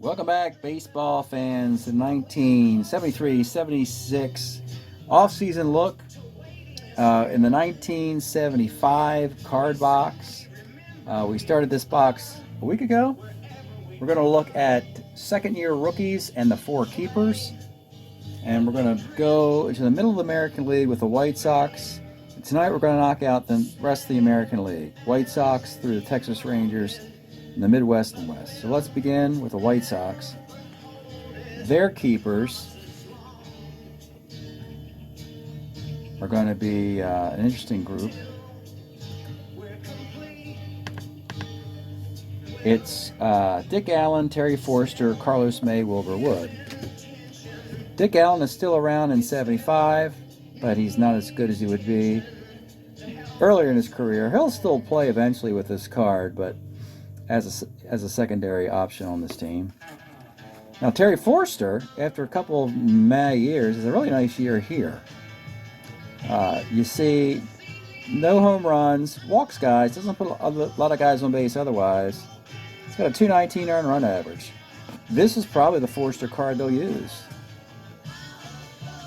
Welcome back, baseball fans. The 1973-76 off-season look in the 1975 card box. We started this box a week ago. We're going to look at second-year rookies and the four keepers. And we're going to go into the middle of the American League with the White Sox. And tonight we're going to knock out the rest of the American League. White Sox through the Texas Rangers in the Midwest and West. So let's begin with the White Sox. Their keepers are going to be an interesting group. It's Dick Allen, Terry Forster, Carlos May, Wilbur Wood. Dick Allen is still around in 75, but he's not as good as he would be earlier in his career. He'll still play eventually with this card, but as a secondary option on this team. Now Terry Forster, after a couple of May years, is a really nice year here. You see, no home runs, walks guys, doesn't put a lot of guys on base otherwise. He's got a 219 earned run average. This is probably the Forster card they'll use.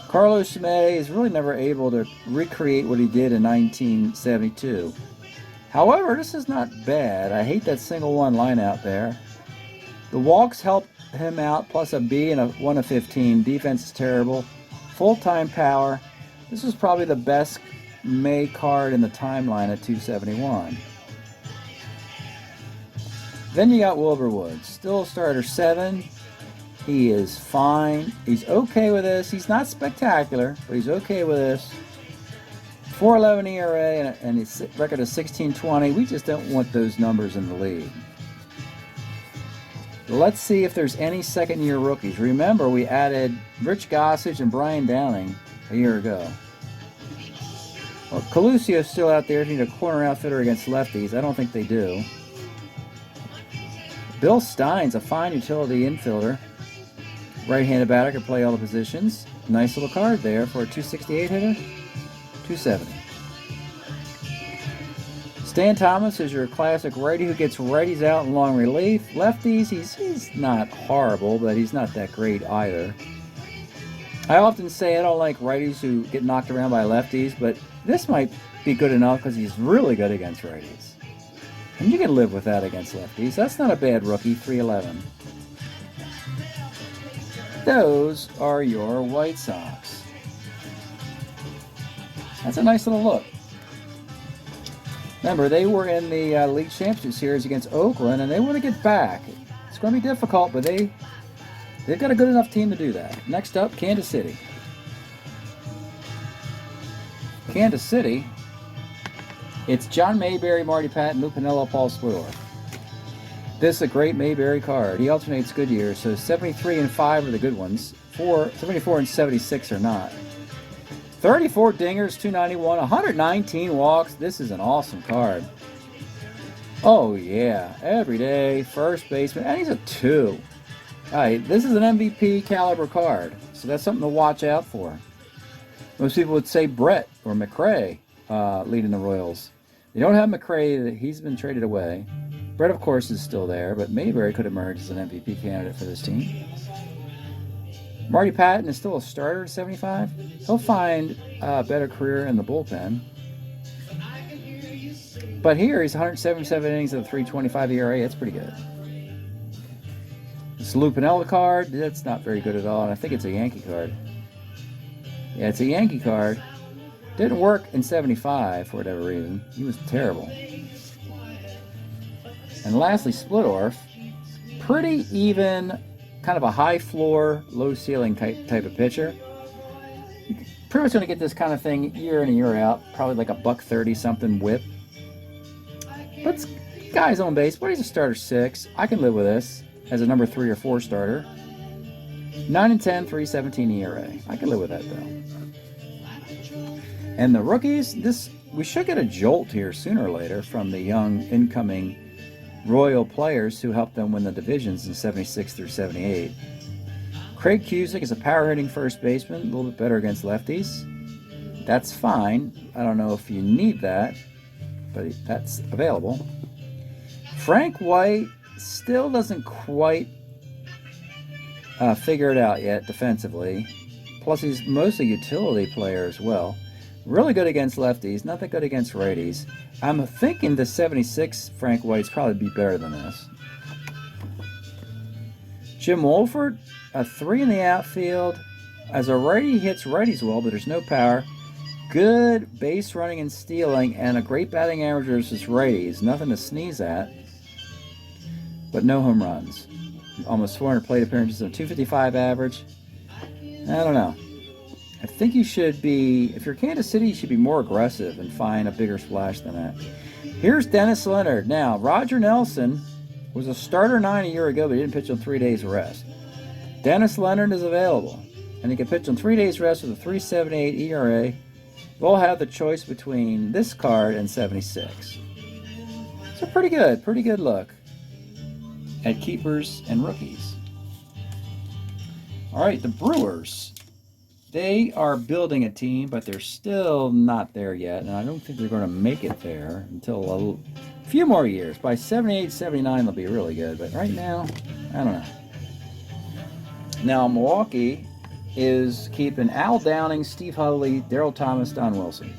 Carlos May is really never able to recreate what he did in 1972. However, this is not bad. I hate that single one line out there. The walks help him out, plus a B and a 1 of 15. Defense is terrible. Full-time power. This is probably the best May card in the timeline at 271. Then you got Wilbur Wood. Still starter 7. He is fine. He's okay with this. He's not spectacular, but he's okay with this. 4.11 ERA and his record is 16.20. We just don't want those numbers in the league. Let's see if there's any second-year rookies. Remember, we added Rich Gossage and Brian Downing a year ago. Well, Coluccio's still out there. Need a corner outfitter against lefties. I don't think they do. Bill Stein's a fine utility infielder. Right-handed batter can play all the positions. Nice little card there for a 268 hitter. 270. Stan Thomas is your classic righty who gets righties out in long relief. Lefties, he's not horrible, but he's not that great either. I often say I don't like righties who get knocked around by lefties, but this might be good enough because he's really good against righties. And you can live with that against lefties. That's not a bad rookie, 311. Those are your White Sox. That's a nice little look. Remember, they were in the League Championship Series against Oakland, and they want to get back. It's going to be difficult, but they've got a good enough team to do that. Next up, Kansas City. Kansas City, it's John Mayberry, Marty Patton, Lou Piniella, Paul Splittorff. This is a great Mayberry card. He alternates good years, so 73 and 5 are the good ones. 74 and 76 are not. 34 dingers, 291, 119 walks. This is an awesome card. Oh, yeah. Every day, first baseman. And he's a 2. All right, this is an MVP caliber card, so that's something to watch out for. Most people would say Brett or McRae leading the Royals. They don't have McRae. He's been traded away. Brett, of course, is still there, but Mayberry could emerge as an MVP candidate for this team. Marty Patton is still a starter at 75. He'll find a better career in the bullpen. But here, he's 177 innings at a 3.25 ERA. That's pretty good. This Lou Piniella card, that's not very good at all, and I think it's a Yankee card. Yeah, it's a Yankee card. Didn't work in 75 for whatever reason. He was terrible. And lastly, Splittorff. Pretty even, kind of a high floor, low ceiling type of pitcher. You're pretty much going to get this kind of thing year in and year out. Probably like a $130 something whip. But guys on base, but he's a starter 6. I can live with this as a number 3 or 4 starter. 9 and 10, 3.17 ERA. I can live with that though. And the rookies, we should get a jolt here sooner or later from the young incoming Royal players who helped them win the divisions in 76 through 78. Craig Cusick is a power-hitting first baseman, a little bit better against lefties. That's fine. I don't know if you need that, but that's available. Frank White still doesn't quite figure it out yet defensively. Plus, he's mostly a utility player as well. Really good against lefties, not that good against righties. I'm thinking the 76 Frank White's probably be better than this. Jim Wolford, a 3 in the outfield. As a righty, he hits righties well, but there's no power. Good base running and stealing, and a great batting average versus righties. Nothing to sneeze at, but no home runs. Almost 400 plate appearances and a 255 average. I don't know. I think you should be, if you're Kansas City, you should be more aggressive and find a bigger splash than that. Here's Dennis Leonard. Now, Roger Nelson was a starter 9 a year ago, but he didn't pitch on 3 days rest. Dennis Leonard is available, and he can pitch on 3 days rest with a 3.78 ERA. We'll have the choice between this card and 76. So pretty good look at keepers and rookies. All right, the Brewers. They are building a team, but they're still not there yet, and I don't think they're going to make it there until a few more years. By 78, 79, they'll be really good, but right now, I don't know. Now, Milwaukee is keeping Al Downing, Steve Hovley, Darryl Thomas, Don Wilson.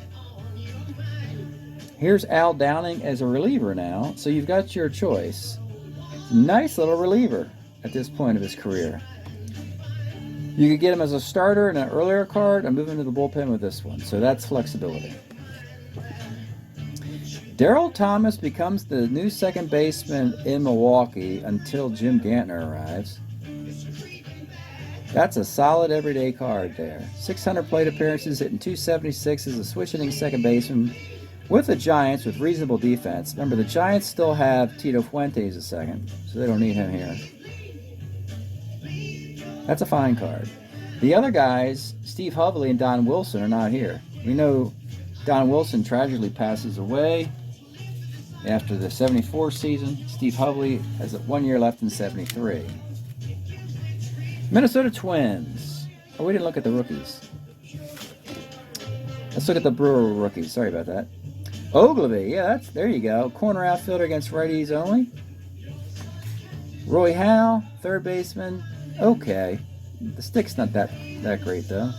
Here's Al Downing as a reliever now, so you've got your choice. Nice little reliever at this point of his career. You could get him as a starter in an earlier card and move him to the bullpen with this one. So that's flexibility. Darryl Thomas becomes the new second baseman in Milwaukee until Jim Gantner arrives. That's a solid everyday card there. 600 plate appearances, hitting 276 as a switch-hitting second baseman with the Giants with reasonable defense. Remember, the Giants still have Tito Fuentes a second, so they don't need him here. That's a fine card. The other guys, Steve Hovley and Don Wilson, are not here. We know Don Wilson tragically passes away after the 74 season. Steve Hovley has 1 year left in 73. Minnesota Twins. Oh, we didn't look at the rookies. Let's look at the Brewer rookies. Sorry about that. Ogilvy, yeah, there you go. Corner outfielder against righties only. Roy Howe, third baseman. Okay. The stick's not that great, though.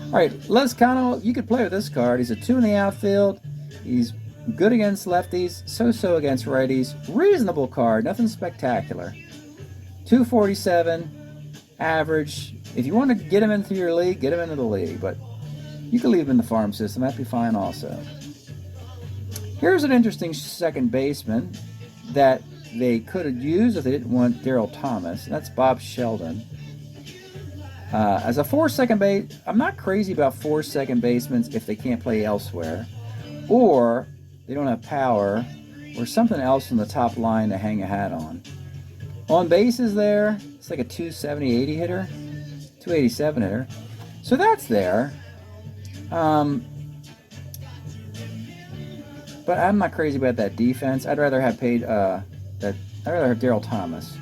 All right, Lezcano, you could play with this card. He's a 2 in the outfield. He's good against lefties, so-so against righties. Reasonable card, nothing spectacular. 247, average. If you want to get him into your league, get him into the league. But you can leave him in the farm system. That'd be fine also. Here's an interesting second baseman that they could have used if they didn't want Darryl Thomas. That's Bob Sheldon. As a 4 second base, I'm not crazy about 4 second basemen if they can't play elsewhere, or they don't have power, or something else in the top line to hang a hat on. On bases there, it's like a 270, 80 hitter, 287 hitter. So that's there. But I'm not crazy about that defense. I'd rather have Darryl Thomas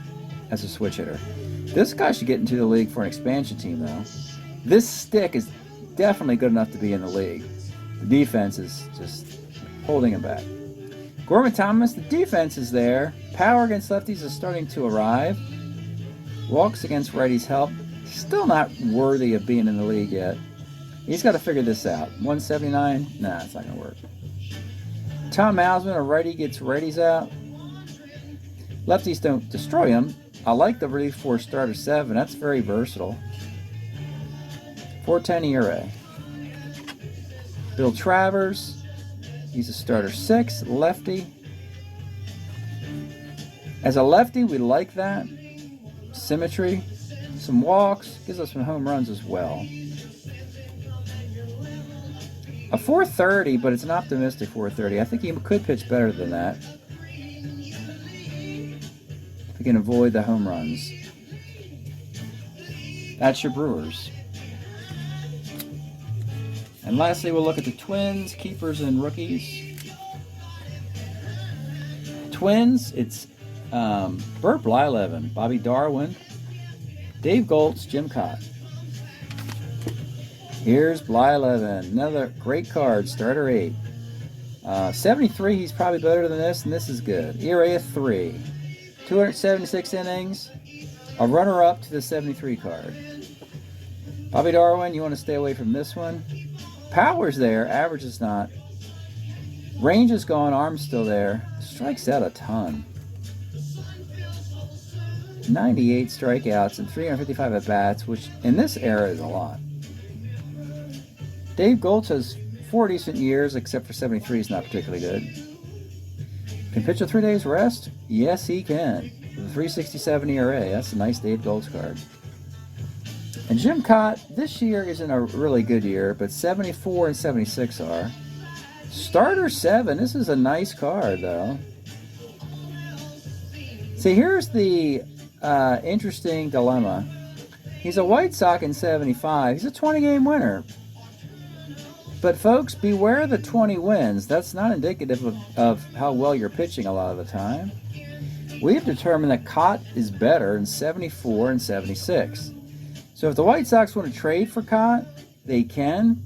as a switch hitter. This guy should get into the league for an expansion team, though. This stick is definitely good enough to be in the league. The defense is just holding him back. Gorman Thomas, the defense is there. Power against lefties is starting to arrive. Walks against righties help. Still not worthy of being in the league yet. He's got to figure this out. 179? Nah, it's not going to work. Tom Mausman, a righty, gets righties out. Lefties don't destroy him. I like the relief for starter 7. That's very versatile. 4.10 ERA. Bill Travers. He's a starter 6, lefty. As a lefty, we like that. Symmetry. Some walks. Gives us some home runs as well. A 430, but it's an optimistic 430. I think he could pitch better than that. If we can avoid the home runs. That's your Brewers. And lastly, we'll look at the Twins, keepers and rookies. Twins, it's Burt Blyleven, Bobby Darwin, Dave Goltz, Jim Cott. Here's Blyleven, another great card, starter 8. 73, he's probably better than this, and this is good. ERA of 3. 276 innings, A runner-up to the 73 card. Bobby Darwin, you want to stay away from this one. Power's there, average is not. Range is gone, arm's still there. Strikes out a ton. 98 strikeouts and 355 at-bats, which in this era is a lot. Dave Goltz has 4 decent years, except for 73 is not particularly good. Can pitch a 3 days rest? Yes, he can. With a 3.67 ERA, that's a nice Dave Goltz card. And Jim Cott, this year isn't a really good year, but 74 and 76 are. Starter 7, this is a nice card, though. See, here's the interesting dilemma. He's a White Sox in 75. He's a 20-game winner. But folks, beware the 20 wins. That's not indicative of how well you're pitching a lot of the time. We've determined that Cott is better in 74 and 76. So if the White Sox want to trade for Cott, they can.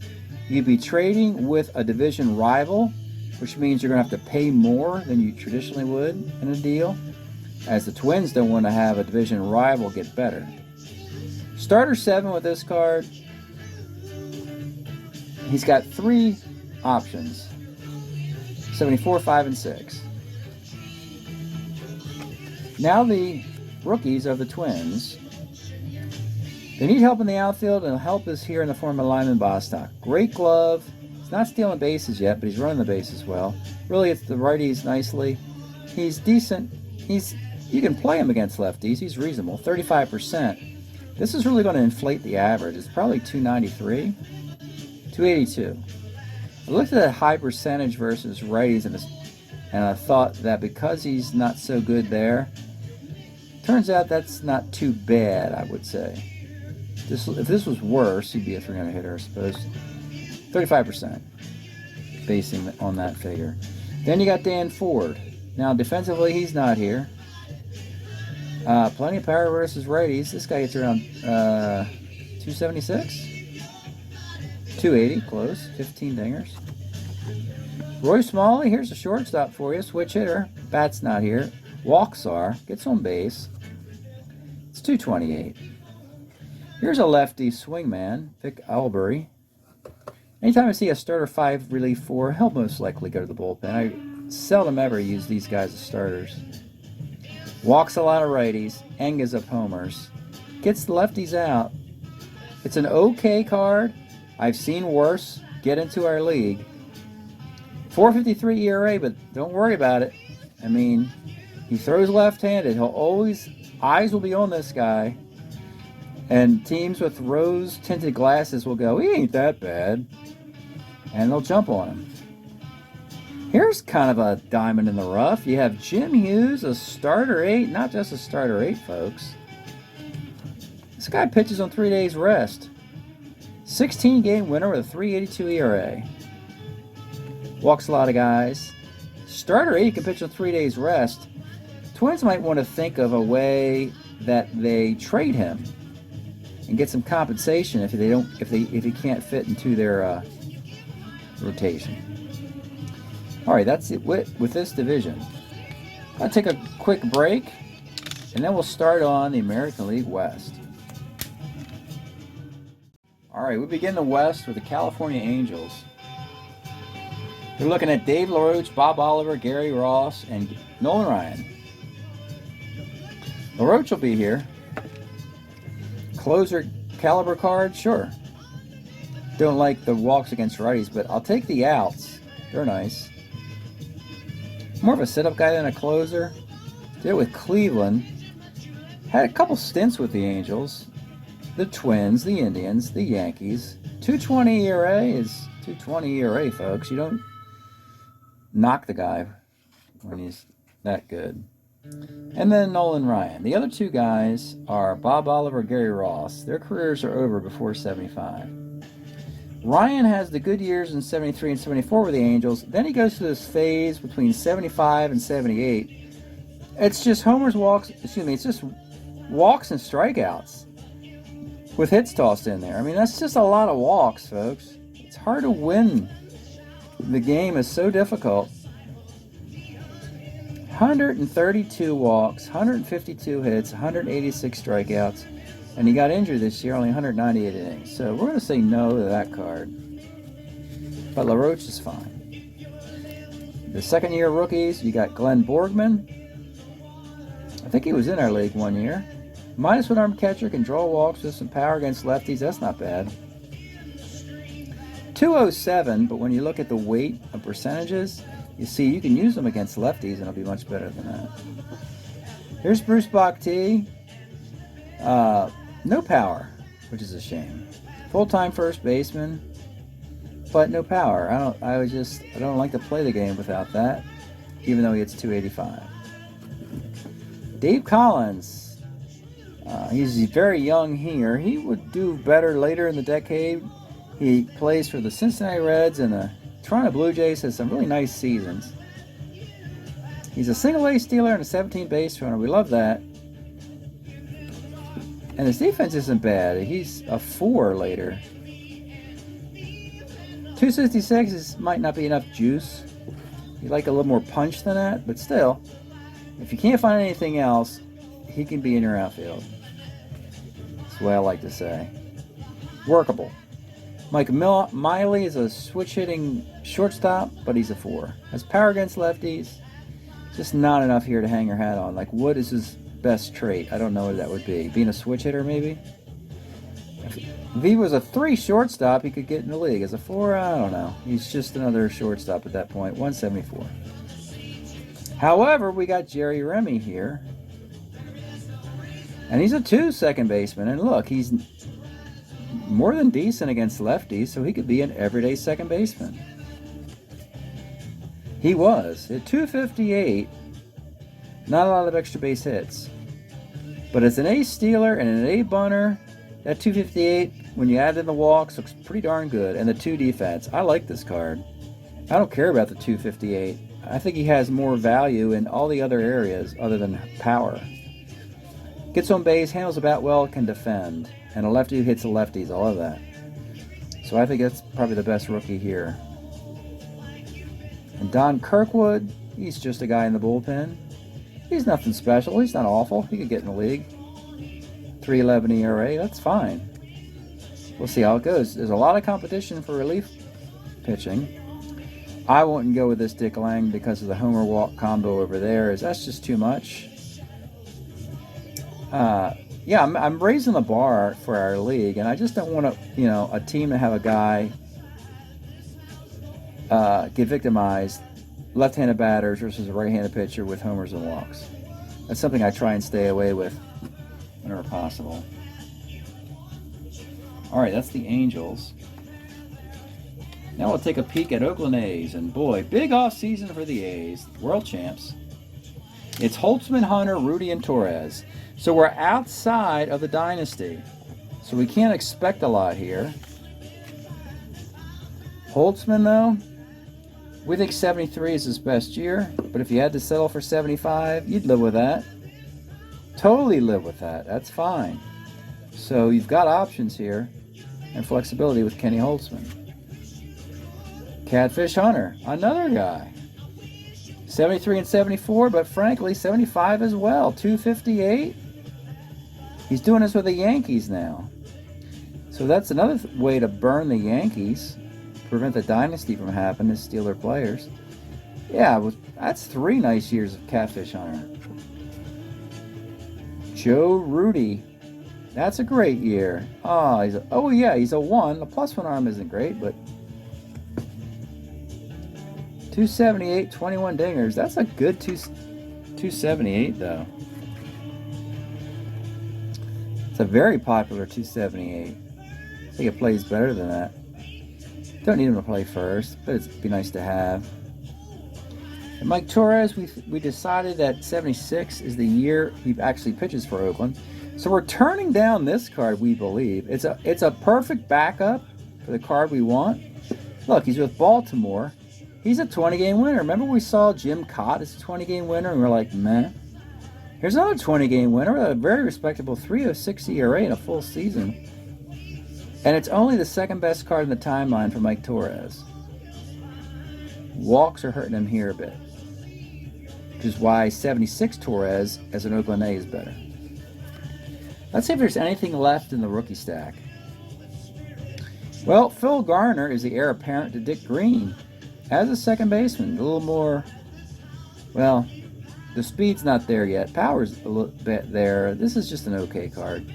You'd be trading with a division rival, which means you're going to have to pay more than you traditionally would in a deal, as the Twins don't want to have a division rival get better. Starter 7 with this card. He's got 3 options. 74, 5, and 6. Now the rookies of the Twins. They need help in the outfield, and help is here in the form of Lyman Bostock. Great glove. He's not stealing bases yet, but he's running the bases well. Really, it's the righties nicely. He's decent. You can play him against lefties. He's reasonable. 35%. This is really going to inflate the average. It's probably 293, 282. I looked at that high percentage versus righties, and I thought that because he's not so good there, turns out that's not too bad, I would say. If this was worse, he'd be a 300 hitter, I suppose. 35%, basing on that figure. Then you got Dan Ford. Now, defensively, he's not here. Plenty of power versus righties. This guy gets around 276? 280, close. 15 dingers. Roy Smalley, here's a shortstop for you. Switch hitter. Bat's not here. Walks are. Gets on base. It's 228. Here's a lefty swingman, Vic Albury. Anytime I see a starter 5 relief 4, he'll most likely go to the bullpen. I seldom ever use these guys as starters. Walks a lot of righties, and gives up homers. Gets the lefties out. It's an okay card. I've seen worse get into our league. 4.53 ERA, but don't worry about it. I mean, he throws left-handed. He'll always, eyes will be on this guy. And teams with rose-tinted glasses will go, he ain't that bad. And they'll jump on him. Here's kind of a diamond in the rough. You have Jim Hughes, a starter 8. Not just a starter 8, folks. This guy pitches on 3 days rest. 16-game winner with a 3.82 ERA. Walks a lot of guys. Starter 8 can pitch on 3 days rest. Twins might want to think of a way that they trade him and get some compensation if he can't fit into their rotation. All right, that's it with this division. I'll take a quick break, and then we'll start on the American League West. All right, we begin the West with the California Angels. They're looking at Dave LaRoche, Bob Oliver, Gary Ross, and Nolan Ryan. LaRoche will be here. Closer caliber card, sure. Don't like the walks against righties, but I'll take the outs. They're nice. More of a sit-up guy than a closer. Did it with Cleveland. Had a couple stints with the Angels. The Twins, the Indians, the Yankees. 220 ERA is 220 ERA, folks. You don't knock the guy when he's that good. And then Nolan Ryan. The other 2 guys are Bob Oliver, Gary Ross. Their careers are over before 75. Ryan has the good years in 73 and 74 with the Angels. Then he goes through this phase between 75 and 78. It's just it's just walks and strikeouts with hits tossed in there. I mean, that's just a lot of walks, folks. It's hard to win. The game is so difficult. 132 walks, 152 hits, 186 strikeouts, and he got injured this year, only 198 innings. So we're going to say no to that card. But LaRoche is fine. The second-year rookies, you got Glenn Borgman. I think he was in our league one year. -1 arm catcher, can draw walks with some power against lefties. That's not bad. 207, but when you look at the weight of percentages, you see you can use them against lefties and it'll be much better than that. Here's Bruce Bocti. No power, which is a shame. Full-time first baseman, but no power. I don't like to play the game without that, even though he hits 285. Dave Collins. He's very young here. He would do better later in the decade. He plays for the Cincinnati Reds, and the Toronto Blue Jays. Has some really nice seasons. He's a single-A stealer and a 17 base runner. We love that. And his defense isn't bad. He's a 4 later. 266 might not be enough juice. You'd like a little more punch than that, but still, if you can't find anything else, he can be in your outfield. That's the way I like to say. Workable. Mike Miley is a switch-hitting shortstop, but he's a 4. Has power against lefties. Just not enough here to hang your hat on. Like, what is his best trait? I don't know what that would be. Being a switch hitter, maybe? If he was a 3 shortstop, he could get in the league. As a 4, I don't know. He's just another shortstop at that point. 174. However, we got Jerry Remy here. And he's a 2 second baseman. And look, he's more than decent against lefties, so he could be an everyday second baseman. He was. At 258, not a lot of extra base hits. But as an A stealer and an A bunter, that 258, when you add in the walks, looks pretty darn good. And the 2 defense. I like this card. I don't care about the 258. I think he has more value in all the other areas other than power. Gets on base, handles the bat well, can defend. And a lefty who hits the lefties, all of that. So I think that's probably the best rookie here. And Don Kirkwood, he's just a guy in the bullpen. He's nothing special. He's not awful. He could get in the league. 3.11 ERA, that's fine. We'll see how it goes. There's a lot of competition for relief pitching. I wouldn't go with this Dick Lang because of the homer walk combo over there. That's just too much. Yeah, I'm raising the bar for our league, and I just don't want a team to have a guy get victimized, left-handed batters versus a right-handed pitcher with homers and walks. That's something I try and stay away with whenever possible. All right, that's the Angels. Now we'll take a peek at Oakland A's, and boy, big off season for the A's, world champs. It's Holtzman, Hunter, Rudy, and Torres. So we're outside of the dynasty. So we can't expect a lot here. Holtzman, though, we think 73 is his best year. But if you had to settle for 75, you'd live with that. Totally live with that. That's fine. So you've got options here and flexibility with Kenny Holtzman. Catfish Hunter, another guy. 73 and 74, but frankly, 75 as well. 258. He's doing this with the Yankees now. So that's another way to burn the Yankees, prevent the dynasty from happening, is steal their players. Yeah, that's 3 nice years of Catfish Hunter. Joe Rudy. That's a great year. He's a 1. The +1 arm isn't great, but 278, 21 dingers. That's a good 278, though. It's a very popular 278. I think it plays better than that. Don't need him to play first, but it'd be nice to have. And Mike Torres, we decided that 76 is the year he actually pitches for Oakland. So we're turning down this card, we believe. It's a perfect backup for the card we want. Look, he's with Baltimore. He's a 20-game winner. Remember we saw Jim Cott as a 20-game winner, and we're like, meh. Here's another 20-game winner with a very respectable 3.06 ERA in a full season. And it's only the second best card in the timeline for Mike Torres. Walks are hurting him here a bit. is why 76 Torres as an Oakland A is better. Let's see if there's anything left in the rookie stack. Well, Phil Garner is the heir apparent to Dick Green as a second baseman. A little more, well, the speed's not there yet. Power's a little bit there. This is just an okay card.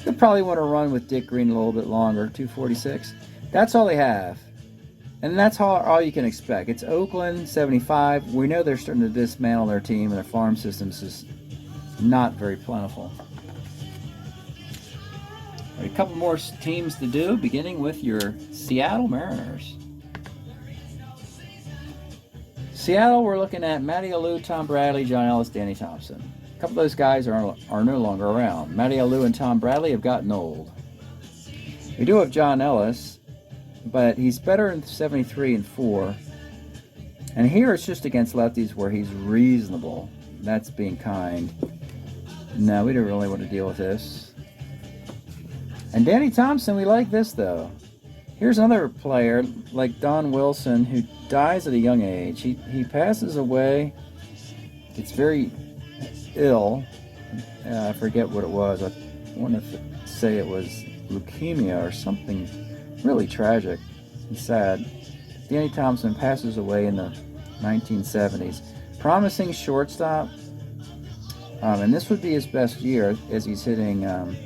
You'll probably want to run with Dick Green a little bit longer, 246. That's all they have. And that's all you can expect. It's Oakland, 75. We know they're starting to dismantle their team, and their farm system's just not very plentiful. A couple more teams to do, beginning with your Seattle Mariners. Seattle, we're looking at Matty Alou, Tom Bradley, John Ellis, Danny Thompson. A couple of those guys are no longer around. Matty Alou and Tom Bradley have gotten old. We do have John Ellis, but he's better in 73 and 4. And here it's just against lefties where he's reasonable. That's being kind. No, we don't really want to deal with this. And Danny Thompson, we like this though. Here's another player like Don Wilson who dies at a young age. He passes away, gets very ill. I forget what it was. I want to say it was leukemia or something really tragic and sad. Danny Thompson passes away in the 1970s. Promising shortstop. And this would be his best year as he's hitting a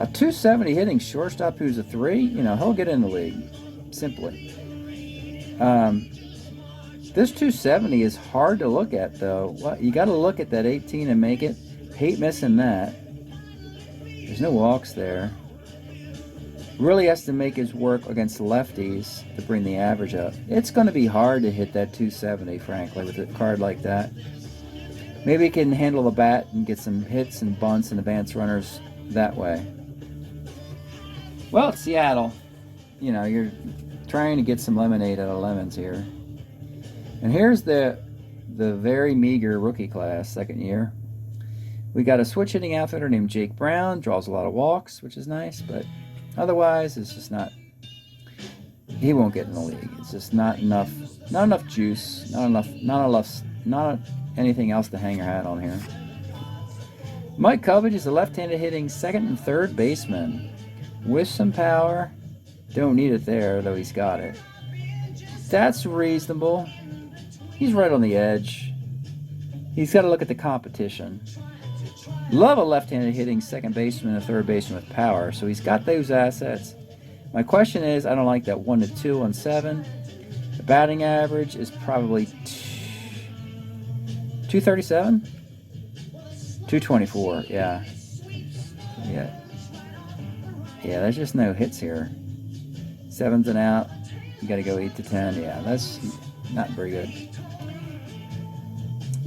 270 hitting shortstop who's a 3. You know, he'll get in the league. Simply. This 270 is hard to look at though. You got to look at that 18 and make it. Hate missing that. There's no walks there. Really has to make his work against lefties to bring the average up. It's going to be hard to hit that 270, frankly, with a card like that. Maybe he can handle the bat and get some hits and bunts and advance runners that way. Well, it's Seattle. You know, you're trying to get some lemonade out of lemons here. And here's the very meager rookie class, second year. We got a switch hitting outfielder named Jake Brown, draws a lot of walks, which is nice, but otherwise it's just not, he won't get in the league. It's just not enough juice, not anything else to hang your hat on here. Mike Covage is a left-handed hitting second and third baseman with some power. Don't need it there, though he's got it. That's reasonable. He's right on the edge. He's got to look at the competition. Love a left-handed hitting second baseman and a third baseman with power, so he's got those assets. My question is, I don't like that 1-2 on 7. The batting average is probably 237? 224, yeah. Yeah, there's just no hits here. 7's an out. You got to go 8-10. Yeah, that's not very good.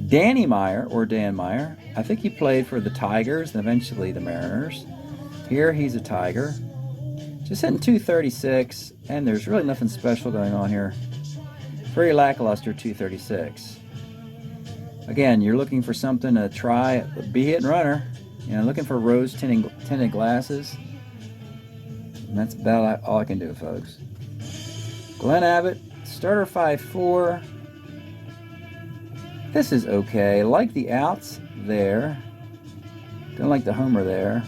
Danny Meyer, or Dan Meyer, I think he played for the Tigers and eventually the Mariners. Here he's a Tiger. Just hitting 236, and there's really nothing special going on here. Very lackluster 236. Again, you're looking for something to try. Be hit and runner. You know, looking for rose tinted glasses. And that's about all I can do, folks. Glenn Abbott, starter 5'4". This is okay. Like the outs there. Don't like the homer there.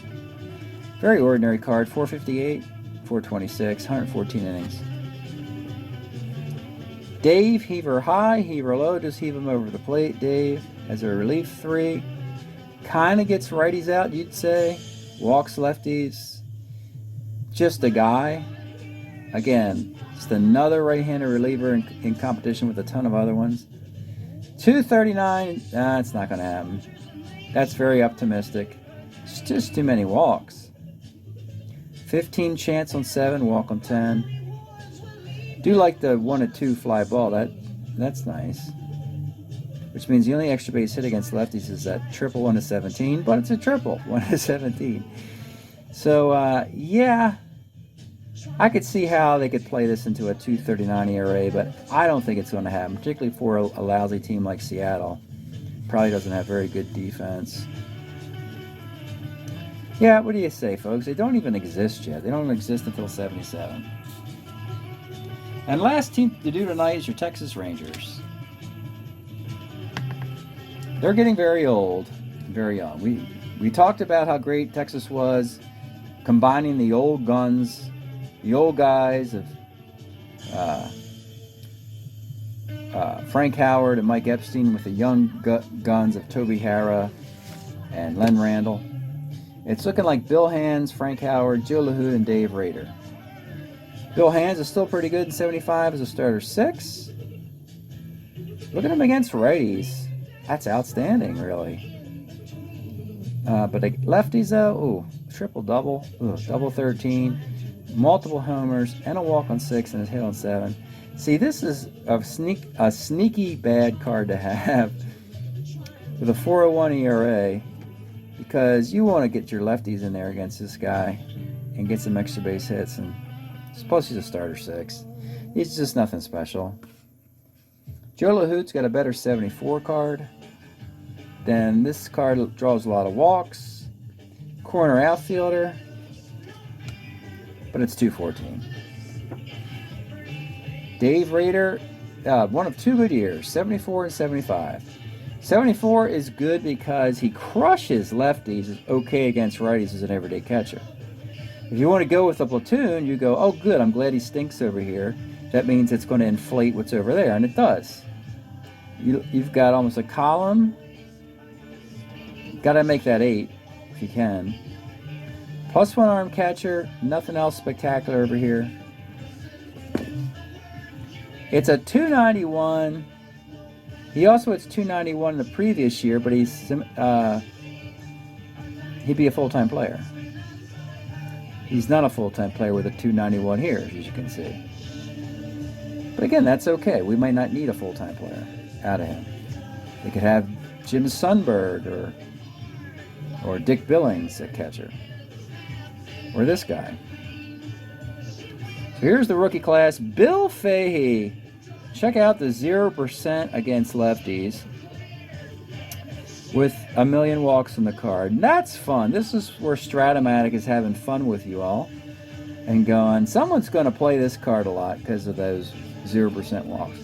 Very ordinary card. 458, 426, 114 innings. Dave, heaver high, heaver low. Just heave him over the plate. Dave as a relief 3. Kind of gets righties out, you'd say. Walks lefties. Just a guy. Again, just another right-handed reliever in competition with a ton of other ones. 239, it's not going to happen. That's very optimistic. It's just too many walks. 15 chance on 7, walk on 10. Do like the 1-2 fly ball. That's nice. Which means the only extra base hit against lefties is that triple 1-17, but it's a triple 1-17. So yeah, I could see how they could play this into a 239 ERA, but I don't think it's going to happen, particularly for a lousy team like Seattle. Probably doesn't have very good defense. Yeah, what do you say, folks? They don't even exist yet. They don't exist until 77. And last team to do tonight is your Texas Rangers. They're getting very old, very young. We talked about how great Texas was, combining the old guns, the old guys of Frank Howard and Mike Epstein with the young guns of Toby Harrah and Len Randall. It's looking like Bill Hands, Frank Howard, Joe LaHood, and Dave Rader. Bill Hands is still pretty good in 75 as a starter 6. Look at him against righties. That's outstanding, really. But the lefties, though, ooh, triple-double, double 13, multiple homers, and a walk on 6 and a hit on 7. See, this is a sneaky bad card to have with a 4.01 ERA, because you want to get your lefties in there against this guy and get some extra base hits. And suppose he's a starter 6. He's just nothing special. Joe LaHood's got a better 74 card. Then this card draws a lot of walks. Corner outfielder, but it's 214. Dave Rader, one of 2 good years, 74 and 75. 74 is good because he crushes lefties, is okay against righties as an everyday catcher. If you want to go with a platoon, you go, oh good, I'm glad he stinks over here. That means it's going to inflate what's over there, and it does. You've got almost a column. Got to make that 8 if you can. +1 arm catcher, nothing else spectacular over here. It's a 291. He also hits 291 in the previous year, but he'd be a full-time player. He's not a full-time player with a 291 here, as you can see. But again, that's okay. We might not need a full-time player out of him. They could have Jim Sundberg or Dick Billings at catcher. Or this guy. So here's the rookie class. Bill Fahey. Check out the 0% against lefties with 1 million walks on the card. And that's fun. This is where Strat-O-Matic is having fun with you all and going, someone's going to play this card a lot because of those 0% walks.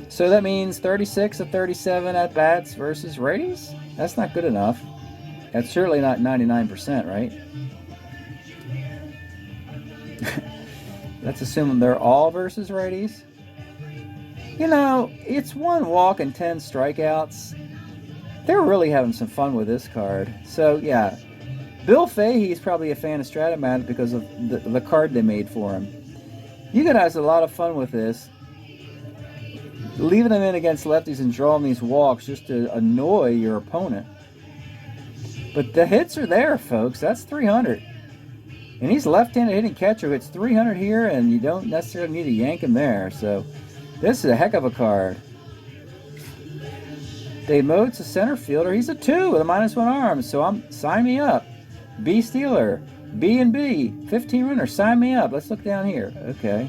So that means 36 of 37 at-bats versus righties? That's not good enough. That's certainly not 99%, right? That's assuming they're all versus righties. You know, it's 1 walk and 10 strikeouts. They're really having some fun with this card. So, yeah, Bill Fahey is probably a fan of Strat-O-Matic because of the card they made for him. You guys have a lot of fun with this. Leaving them in against lefties and drawing these walks just to annoy your opponent. But the hits are there, folks. That's 300. And he's left-handed hitting catcher who hits 300 here, and you don't necessarily need to yank him there. So this is a heck of a card. Dave Moats, a center fielder. He's a 2 with a -1 arm. So sign me up. B Steeler, B&B, 15 runner. Sign me up. Let's look down here. Okay.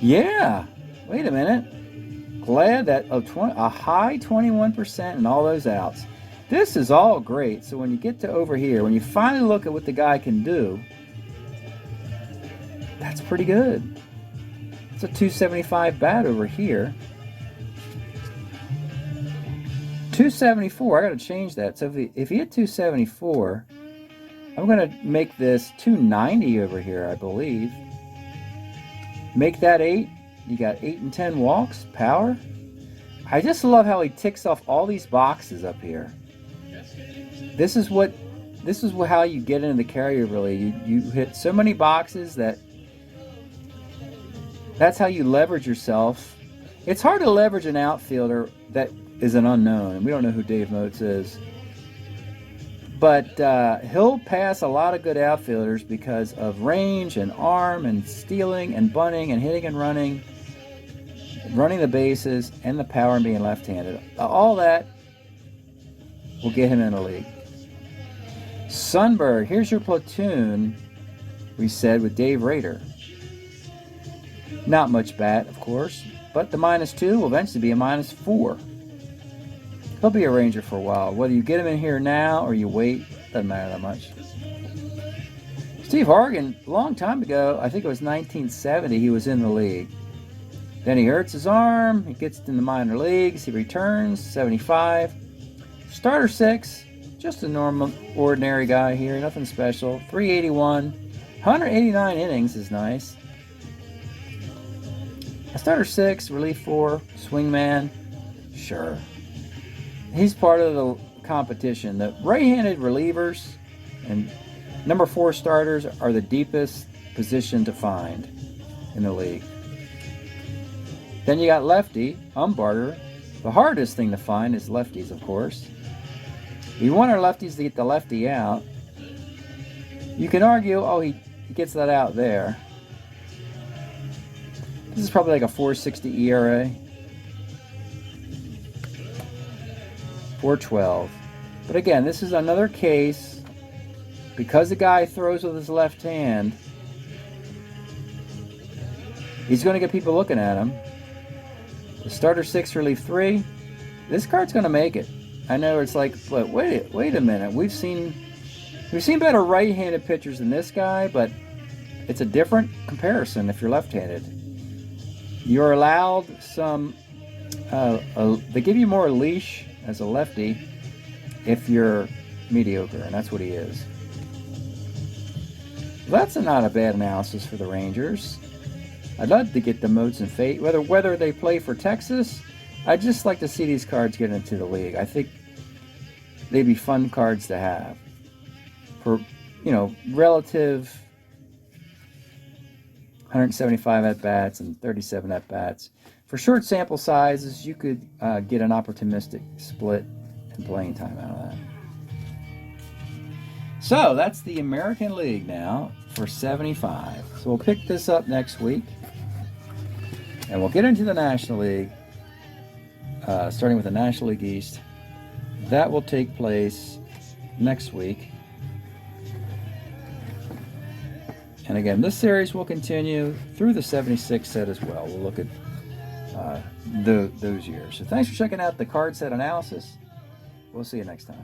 Yeah. Wait a minute. Glad that a high 21% and all those outs. This is all great. So when you get to over here, when you finally look at what the guy can do, that's pretty good. It's a 275 bat over here. 274, I got to change that. So if he hit 274, I'm going to make this 290 over here, I believe. Make that 8. You got 8 and 10 walks, power. I just love how he ticks off all these boxes up here. This is how you get into the carryover league. You hit so many boxes that's how you leverage yourself. It's hard to leverage an outfielder that is an unknown, and we don't know who Dave Moats is. But he'll pass a lot of good outfielders because of range and arm and stealing and bunting and hitting and running the bases and the power and being left-handed. All that will get him in the league. Sundberg, here's your platoon, we said, with Dave Rader. Not much bat, of course, but the -2 will eventually be a -4. He'll be a Ranger for a while. Whether you get him in here now or you wait, doesn't matter that much. Steve Hargan, a long time ago, I think it was 1970, he was in the league. Then he hurts his arm. He gets in the minor leagues. He returns, 75. Starter 6, just a normal, ordinary guy here. Nothing special. 381. 189 innings is nice. A starter 6, relief 4, swingman. Sure. He's part of the competition. The right-handed relievers and number 4 starters are the deepest position to find in the league. Then you got lefty, umbarter. The hardest thing to find is lefties, of course. We want our lefties to get the lefty out. You can argue, oh, he gets that out there. This is probably like a 4.60 ERA. 4.12. But again, this is another case, because the guy throws with his left hand, he's going to get people looking at him. The starter 6, relief 3. This card's going to make it. I know it's like, but wait a minute. We've seen better right-handed pitchers than this guy, but it's a different comparison if you're left-handed. You're allowed some, they give you more leash as a lefty if you're mediocre, and that's what he is. That's not a bad analysis for the Rangers. I'd love to get the Moats and Fate, whether they play for Texas. I'd just like to see these cards get into the league. I think they'd be fun cards to have for, relative 175 at-bats and 37 at-bats. For short sample sizes, you could get an opportunistic split and playing time out of that. So that's the American League now for 75. So we'll pick this up next week. And we'll get into the National League, starting with the National League East. That will take place next week. And again, this series will continue through the 76 set as well. We'll look at those years. So thanks for checking out the card set analysis. We'll see you next time.